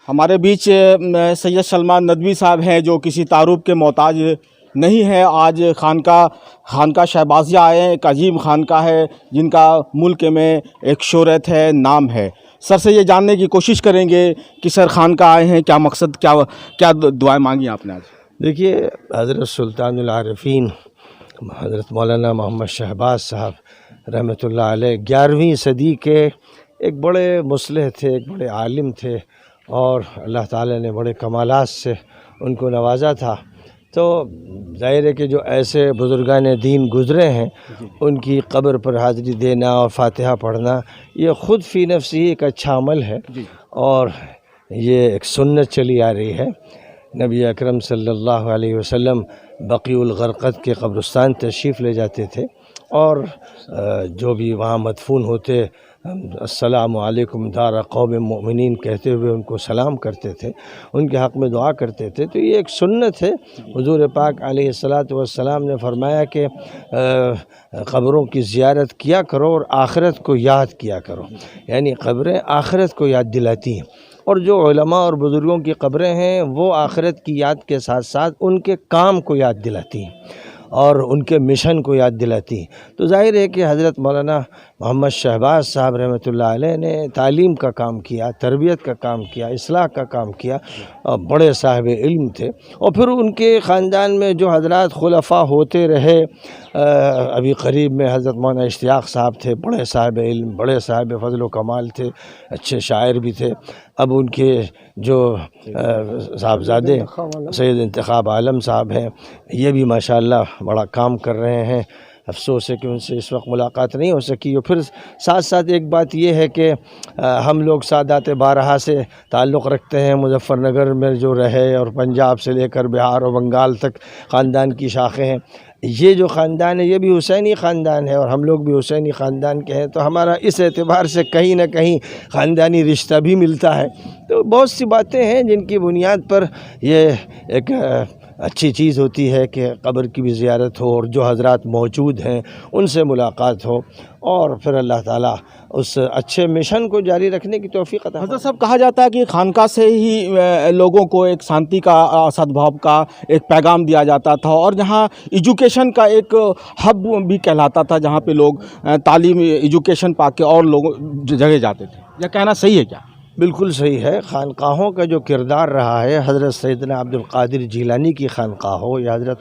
ہمارے بیچ سید سلمان ندوی صاحب ہیں جو کسی تعارف کے محتاج نہیں ہے. آج خانقاہ شہبازیہ آئے ہیں. ایک عظیم خانقاہ ہے جن کا ملک میں ایک شہرت ہے, نام ہے. سر سے یہ جاننے کی کوشش کریں گے کہ سر خانقاہ آئے ہیں, کیا مقصد, کیا دعائیں مانگی آپ نے آج؟ دیکھیے, حضرت سلطان العارفین حضرت مولانا محمد شہباز صاحب رحمۃ اللہ علیہ 11ویں صدی کے ایک بڑے مصلح تھے, ایک بڑے عالم تھے, اور اللہ تعالیٰ نے بڑے کمالات سے ان کو نوازا تھا. تو ظاہر ہے کہ جو ایسے بزرگان دین گزرے ہیں ان کی قبر پر حاضری دینا اور فاتحہ پڑھنا یہ خود فی نفسی ایک اچھا عمل ہے, اور یہ ایک سنت چلی آ رہی ہے. نبی اکرم صلی اللہ علیہ وسلم بقیع الغرقد کے قبرستان تشریف لے جاتے تھے, اور جو بھی وہاں مدفون ہوتے السلام علیکم دار قوم مؤمنین کہتے ہوئے ان کو سلام کرتے تھے, ان کے حق میں دعا کرتے تھے. تو یہ ایک سنت ہے. حضور پاک علیہ الصلاۃ والسلام نے فرمایا کہ قبروں کی زیارت کیا کرو اور آخرت کو یاد کیا کرو, یعنی قبریں آخرت کو یاد دلاتی ہیں, اور جو علماء اور بزرگوں کی قبریں ہیں وہ آخرت کی یاد کے ساتھ ساتھ ان کے کام کو یاد دلاتی ہیں اور ان کے مشن کو یاد دلاتی ہیں. تو ظاہر ہے کہ حضرت مولانا محمد شہباز صاحب رحمۃ اللہ علیہ نے تعلیم کا کام کیا, تربیت کا کام کیا, اصلاح کا کام کیا, اور بڑے صاحب علم تھے. اور پھر ان کے خاندان میں جو حضرات خلفاء ہوتے رہے, ابھی قریب میں حضرت مولانا اشتیاق صاحب تھے, بڑے صاحب علم, بڑے صاحب فضل و کمال تھے, اچھے شاعر بھی تھے. اب ان کے جو صاحبزادے سید انتخاب عالم صاحب ہیں, یہ بھی ماشاءاللہ بڑا کام کر رہے ہیں. افسوس ہے کہ ان سے اس وقت ملاقات نہیں ہو سکی. اور پھر ساتھ ساتھ ایک بات یہ ہے کہ ہم لوگ سادات بارہا سے تعلق رکھتے ہیں, مظفر نگر میں جو رہے, اور پنجاب سے لے کر بہار اور بنگال تک خاندان کی شاخیں ہیں. یہ جو خاندان ہے یہ بھی حسینی خاندان ہے, اور ہم لوگ بھی حسینی خاندان کے ہیں. تو ہمارا اس اعتبار سے کہیں نہ کہیں خاندانی رشتہ بھی ملتا ہے. تو بہت سی باتیں ہیں جن کی بنیاد پر یہ ایک اچھی چیز ہوتی ہے کہ قبر کی بھی زیارت ہو, اور جو حضرات موجود ہیں ان سے ملاقات ہو, اور پھر اللہ تعالیٰ اس اچھے مشن کو جاری رکھنے کی توفیق عطا. حضرت صاحب, کہا جاتا ہے کہ خانقاہ سے ہی لوگوں کو ایک شانتی کا, سدبھاؤ کا ایک پیغام دیا جاتا تھا, اور جہاں ایجوکیشن کا ایک ہب بھی کہلاتا تھا, جہاں پہ لوگ تعلیم ایجوکیشن پا کے اور لوگ جگہ جاتے تھے. یہ کہنا صحیح ہے کیا؟ بالکل صحیح ہے. خانقاہوں کا جو کردار رہا ہے, حضرت سیدنا عبد القادر جیلانی کی خانقاہ ہو, یا حضرت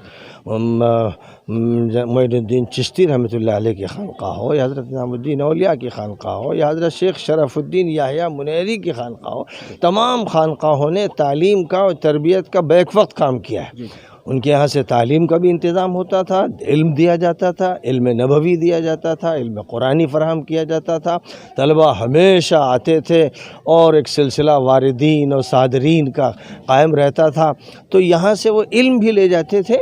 معین الدین چشتی رحمۃ اللہ علیہ کی خانقاہ ہو, یا حضرت نظام الدین اولیاء کی خانقاہ ہو, یا حضرت شیخ شرف الدین یحییٰ منیری کی خانقاہ ہو, تمام خانقاہوں نے تعلیم کا اور تربیت کا بیک وقت کام کیا ہے. ان کے یہاں سے تعلیم کا بھی انتظام ہوتا تھا, علم دیا جاتا تھا, علم نبوی دیا جاتا تھا, علم قرآنی فراہم کیا جاتا تھا. طلبہ ہمیشہ آتے تھے, اور ایک سلسلہ واردین اور صادرین کا قائم رہتا تھا. تو یہاں سے وہ علم بھی لے جاتے تھے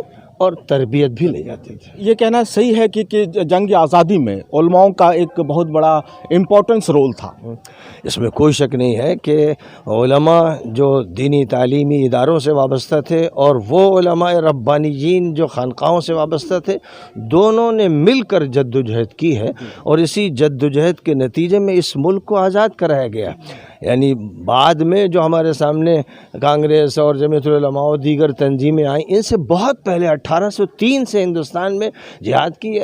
اور تربیت بھی لے جاتے تھے. یہ کہنا صحیح ہے کہ جنگ آزادی میں علماؤں کا ایک بہت بڑا امپورٹنس رول تھا. اس میں کوئی شک نہیں ہے کہ علماء جو دینی تعلیمی اداروں سے وابستہ تھے, اور وہ علماء ربانیین جو خانقاہوں سے وابستہ تھے, دونوں نے مل کر جد و جہد کی ہے, اور اسی جد و جہد کے نتیجے میں اس ملک کو آزاد کرایا گیا. یعنی بعد میں جو ہمارے سامنے کانگریس اور جمعیت العلماء اور دیگر تنظیمیں آئیں, ان سے بہت پہلے 1803 سے ہندوستان میں جہاد کی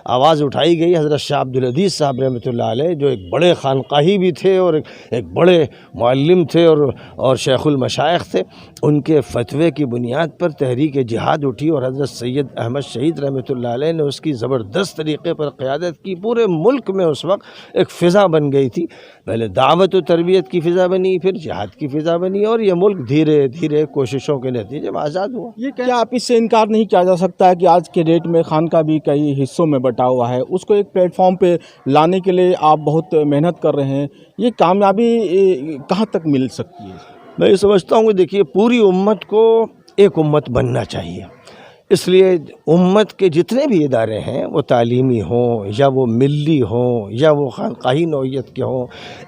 آواز اٹھائی گئی. حضرت شاہ عبدالعزیز صاحب رحمۃ اللہ علیہ, جو ایک بڑے خانقاہی بھی تھے اور ایک بڑے معلم تھے اور شیخ المشائخ تھے, ان کے فتوے کی بنیاد پر تحریک جہاد اٹھی, اور حضرت سید احمد شہید رحمۃ اللہ علیہ نے اس کی زبردست طریقے پر قیادت کی. پورے ملک میں اس وقت ایک فضا بن گئی تھی. پہلے دعوت و تربیت کی فضا بنی, پھر جہاد کی فضا بنی, اور یہ ملک دھیرے دھیرے کوششوں کے نتیجے میں آزاد ہوا. یہ کیا آپ اس سے انکار نہیں کیا جا سکتا ہے کہ آج کے ڈیٹ میں خانقاہ بھی کئی حصوں میں بٹا ہوا ہے, اس کو ایک پلیٹ فارم پہ لانے کے لیے آپ بہت محنت کر رہے ہیں. یہ کامیابی کہاں تک مل سکتی ہے؟ میں یہ سمجھتا ہوں کہ دیکھیے, پوری امت کو ایک امت بننا چاہیے. اس لیے امت کے جتنے بھی ادارے ہیں، وہ تعلیمی ہوں یا وہ ملی ہوں یا وہ خانقاہی نوعیت کے ہوں،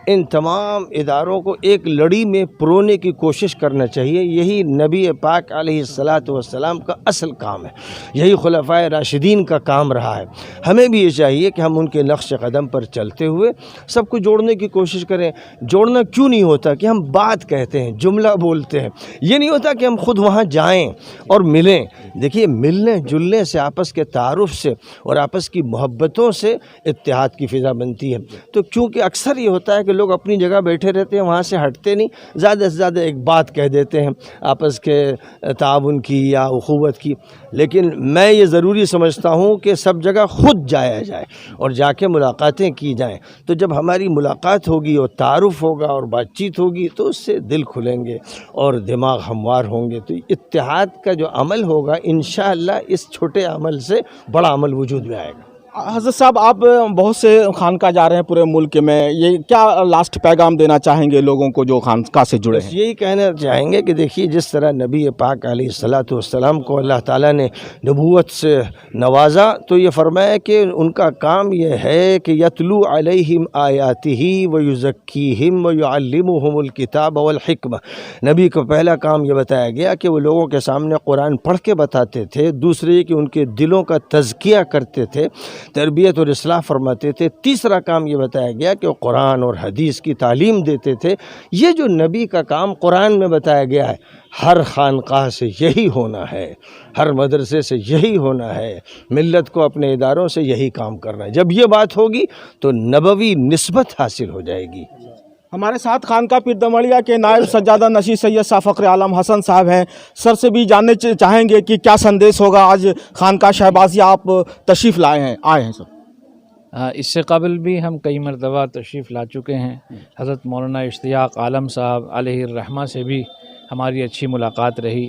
ان تمام اداروں کو ایک لڑی میں پرونے کی کوشش کرنا چاہیے۔ یہی نبی پاک علیہ الصلاۃ والسلام کا اصل کام ہے، یہی خلفائے راشدین کا کام رہا ہے۔ ہمیں بھی یہ چاہیے کہ ہم ان کے نقش قدم پر چلتے ہوئے سب کو جوڑنے کی کوشش کریں۔ جوڑنا کیوں نہیں ہوتا کہ ہم بات کہتے ہیں، جملہ بولتے ہیں، یہ نہیں ہوتا کہ ہم خود وہاں جائیں اور ملیں۔ دیکھیے، ملنے جلنے سے، آپس کے تعارف سے اور آپس کی محبتوں سے اتحاد کی فضا بنتی ہے۔ تو کیونکہ اکثر یہ ہوتا ہے کہ لوگ اپنی جگہ بیٹھے رہتے ہیں، وہاں سے ہٹتے نہیں، زیادہ سے زیادہ ایک بات کہہ دیتے ہیں آپس کے تعاون کی یا اخوت کی۔ لیکن میں یہ ضروری سمجھتا ہوں کہ سب جگہ خود جایا جائے اور جا کے ملاقاتیں کی جائیں۔ تو جب ہماری ملاقات ہوگی اور تعارف ہوگا اور بات چیت ہوگی تو اس سے دل کھلیں گے اور دماغ ہموار ہوں گے۔ تو اتحاد کا جو عمل ہوگا انشاءاللہ اس چھوٹے عمل سے بڑا عمل وجود میں آئے گا۔ حضرت صاحب، آپ بہت سے خانقاہ جا رہے ہیں پورے ملک میں، یہ کیا لاسٹ پیغام دینا چاہیں گے لوگوں کو جو خانقاہ سے جڑے ہیں؟ یہی کہنا چاہیں گے کہ دیکھیے، جس طرح نبی پاک علیہ الصلاۃ والسلام کو اللہ تعالیٰ نے نبوت سے نوازا، تو یہ فرمایا کہ ان کا کام یہ ہے کہ یتلو علیہم آیاتہ ویزکیہم ویعلمہم الکتاب والحکمہ۔ نبی کو پہلا کام یہ بتایا گیا کہ وہ لوگوں کے سامنے قرآن پڑھ کے بتاتے تھے، دوسرے کہ ان کے دلوں کا تزکیہ کرتے تھے، تربیت اور اصلاح فرماتے تھے، تیسرا کام یہ بتایا گیا کہ وہ قرآن اور حدیث کی تعلیم دیتے تھے۔ یہ جو نبی کا کام قرآن میں بتایا گیا ہے، ہر خانقاہ سے یہی ہونا ہے، ہر مدرسے سے یہی ہونا ہے، ملت کو اپنے اداروں سے یہی کام کرنا ہے۔ جب یہ بات ہوگی تو نبوی نسبت حاصل ہو جائے گی۔ ہمارے ساتھ خانقاہ پیر دمڑیا کے نائب سجادہ نشین سید شاہ فخر عالم حسن صاحب ہیں، سر سے بھی جاننے چاہیں گے کہ کیا سندیش ہوگا آج خانقاہ شہبازیہ آپ تشریف آئے ہیں سر؟ اس سے قبل بھی ہم کئی مرتبہ تشریف لا چکے ہیں۔ حضرت مولانا اشتیاق عالم صاحب علیہ الرحمہ سے بھی ہماری اچھی ملاقات رہی،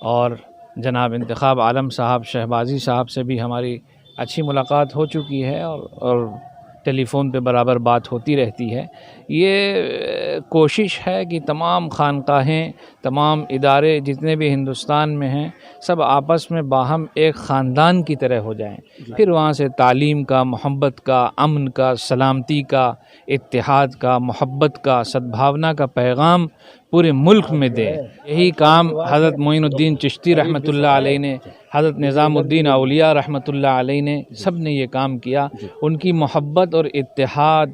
اور جناب انتخاب عالم صاحب شہبازی صاحب سے بھی ہماری اچھی ملاقات ہو چکی ہے، اور ٹیلی فون پہ برابر بات ہوتی رہتی ہے۔ یہ کوشش ہے کہ تمام خانقاہیں، تمام ادارے جتنے بھی ہندوستان میں ہیں، سب آپس میں باہم ایک خاندان کی طرح ہو جائیں، پھر وہاں سے تعلیم کا، محبت کا، امن کا، سلامتی کا، اتحاد کا، محبت کا، سدبھاونا کا پیغام پورے ملک میں دے۔ یہی کام حضرت معین الدین چشتی رحمۃ اللہ علیہ نے، حضرت نظام الدین اولیاء رحمۃ اللہ علیہ نے، سب نے یہ کام کیا۔ ان کی محبت اور اتحاد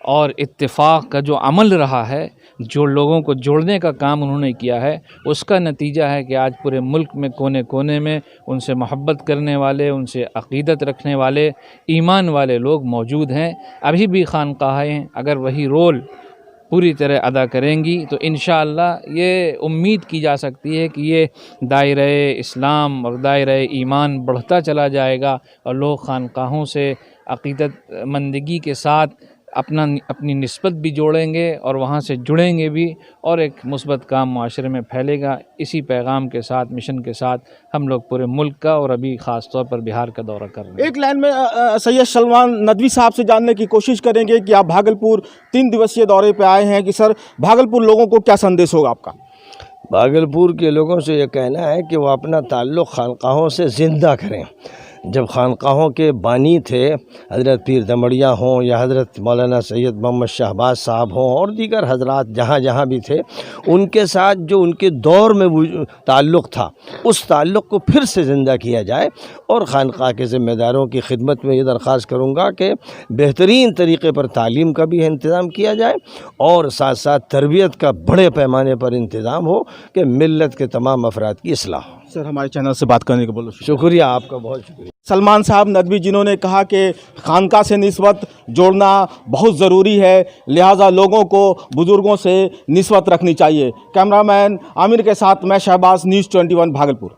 اور اتفاق کا جو عمل رہا ہے، جو لوگوں کو جوڑنے کا کام انہوں نے کیا ہے، اس کا نتیجہ ہے کہ آج پورے ملک میں کونے کونے میں ان سے محبت کرنے والے، ان سے عقیدت رکھنے والے، ایمان والے لوگ موجود ہیں۔ ابھی بھی خانقاہیں اگر وہی رول پوری طرح ادا کریں گی تو انشاءاللہ یہ امید کی جا سکتی ہے کہ یہ دائرہ اسلام اور دائرہ ایمان بڑھتا چلا جائے گا، اور لوگ خانقاہوں سے عقیدت مندگی کے ساتھ اپنی نسبت بھی جوڑیں گے اور وہاں سے جڑیں گے بھی، اور ایک مثبت کام معاشرے میں پھیلے گا۔ اسی پیغام کے ساتھ، مشن کے ساتھ ہم لوگ پورے ملک کا اور ابھی خاص طور پر بہار کا دورہ کر رہے ہیں۔ ایک لائن میں سید سلمان ندوی صاحب سے جاننے کی کوشش کریں گے کہ آپ بھاگلپور 3 دیوسیہ دورے پہ آئے ہیں، کہ سر بھاگلپور لوگوں کو کیا سندیش ہوگا آپ کا؟ بھاگلپور کے لوگوں سے یہ کہنا ہے کہ وہ اپنا تعلق خانقاہوں سے زندہ کریں۔ جب خانقاہوں کے بانی تھے، حضرت پیر دمڑیا ہوں یا حضرت مولانا سید محمد شہباز صاحب ہوں اور دیگر حضرات جہاں جہاں بھی تھے، ان کے ساتھ جو ان کے دور میں تعلق تھا، اس تعلق کو پھر سے زندہ کیا جائے۔ اور خانقاہ کے ذمہ داروں کی خدمت میں یہ درخواست کروں گا کہ بہترین طریقے پر تعلیم کا بھی انتظام کیا جائے، اور ساتھ ساتھ تربیت کا بڑے پیمانے پر انتظام ہو کہ ملت کے تمام افراد کی اصلاح ہو۔ سر، ہمارے چینل سے بات کرنے کے بولو شکریہ، آپ کا بہت شکریہ۔ سلمان صاحب ندوی جنہوں نے کہا کہ خانقاہ سے نسبت جوڑنا بہت ضروری ہے، لہٰذا لوگوں کو بزرگوں سے نسبت رکھنی چاہیے۔ کیمرہ مین عامر کے ساتھ میں شہباز، نیوز 21 بھاگلپور۔